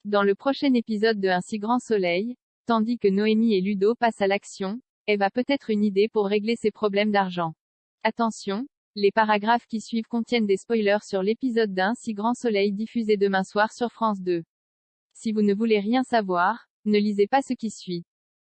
Dans le prochain épisode de Un si grand soleil, tandis que Noémie et Ludo passent à l'action, Eve a peut-être une idée pour régler ses problèmes d'argent. Attention, les paragraphes qui suivent contiennent des spoilers sur l'épisode d'Un si grand soleil diffusé demain soir sur France 2. Si vous ne voulez rien savoir, ne lisez pas ce qui suit.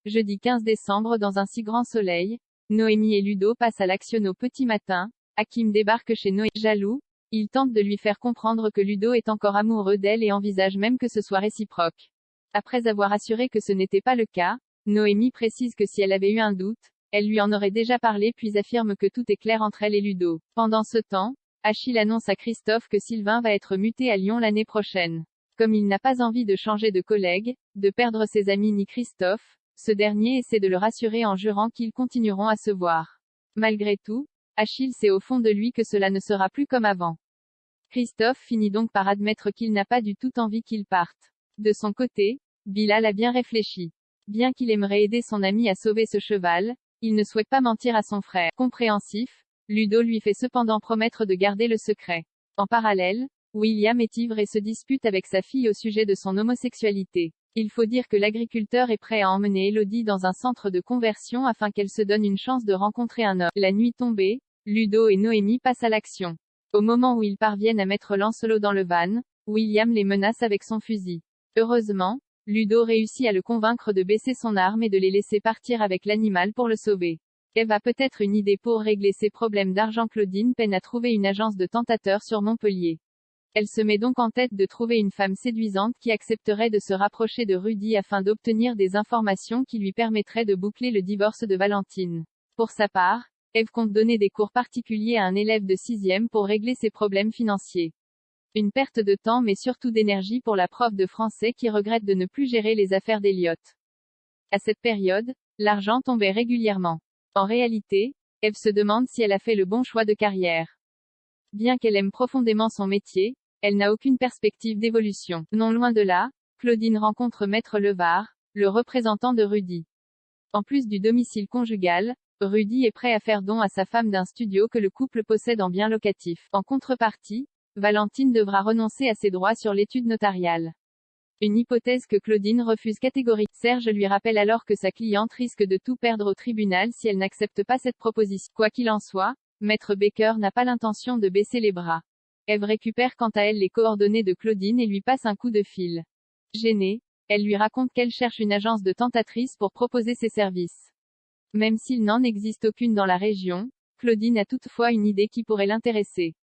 Jeudi 15 décembre dans Un si grand soleil, Noémie et Ludo passent à l'action au petit matin. Hakim débarque chez Noémie. Jaloux, il tente de lui faire comprendre que Ludo est encore amoureux d'elle et envisage même que ce soit réciproque. Après avoir assuré que ce n'était pas le cas, Noémie précise que si elle avait eu un doute, elle lui en aurait déjà parlé puis affirme que tout est clair entre elle et Ludo. Pendant ce temps, Achille annonce à Christophe que Sylvain va être muté à Lyon l'année prochaine. Comme il n'a pas envie de changer de collègue, de perdre ses amis ni Christophe, ce dernier essaie de le rassurer en jurant qu'ils continueront à se voir. Malgré tout, Achille sait au fond de lui que cela ne sera plus comme avant. Christophe finit donc par admettre qu'il n'a pas du tout envie qu'il parte. De son côté, Bilal a bien réfléchi. Bien qu'il aimerait aider son ami à sauver ce cheval, il ne souhaite pas mentir à son frère. Compréhensif, Ludo lui fait cependant promettre de garder le secret. En parallèle, William est ivre et se dispute avec sa fille au sujet de son homosexualité. Il faut dire que l'agriculteur est prêt à emmener Elodie dans un centre de conversion afin qu'elle se donne une chance de rencontrer un homme. La nuit tombée, Ludo et Noémie passent à l'action. Au moment où ils parviennent à mettre Lancelot dans le van, William les menace avec son fusil. Heureusement, Ludo réussit à le convaincre de baisser son arme et de les laisser partir avec l'animal pour le sauver. Eve a peut-être une idée pour régler ses problèmes d'argent. Claudine peine à trouver une agence de tentateurs sur Montpellier. Elle se met donc en tête de trouver une femme séduisante qui accepterait de se rapprocher de Rudy afin d'obtenir des informations qui lui permettraient de boucler le divorce de Valentine. Pour sa part, Eve compte donner des cours particuliers à un élève de 6e pour régler ses problèmes financiers. Une perte de temps mais surtout d'énergie pour la prof de français qui regrette de ne plus gérer les affaires d'Eliot. À cette période, l'argent tombait régulièrement. En réalité, Eve se demande si elle a fait le bon choix de carrière. Bien qu'elle aime profondément son métier, elle n'a aucune perspective d'évolution. Non loin de là, Claudine rencontre Maître Levard, le représentant de Rudy. En plus du domicile conjugal, Rudy est prêt à faire don à sa femme d'un studio que le couple possède en bien locatif. En contrepartie, Valentine devra renoncer à ses droits sur l'étude notariale. Une hypothèse que Claudine refuse catégoriquement. Serge lui rappelle alors que sa cliente risque de tout perdre au tribunal si elle n'accepte pas cette proposition. Quoi qu'il en soit, Maître Baker n'a pas l'intention de baisser les bras. Eve récupère quant à elle les coordonnées de Claudine et lui passe un coup de fil. Gênée, elle lui raconte qu'elle cherche une agence de tentatrices pour proposer ses services. Même s'il n'en existe aucune dans la région, Claudine a toutefois une idée qui pourrait l'intéresser.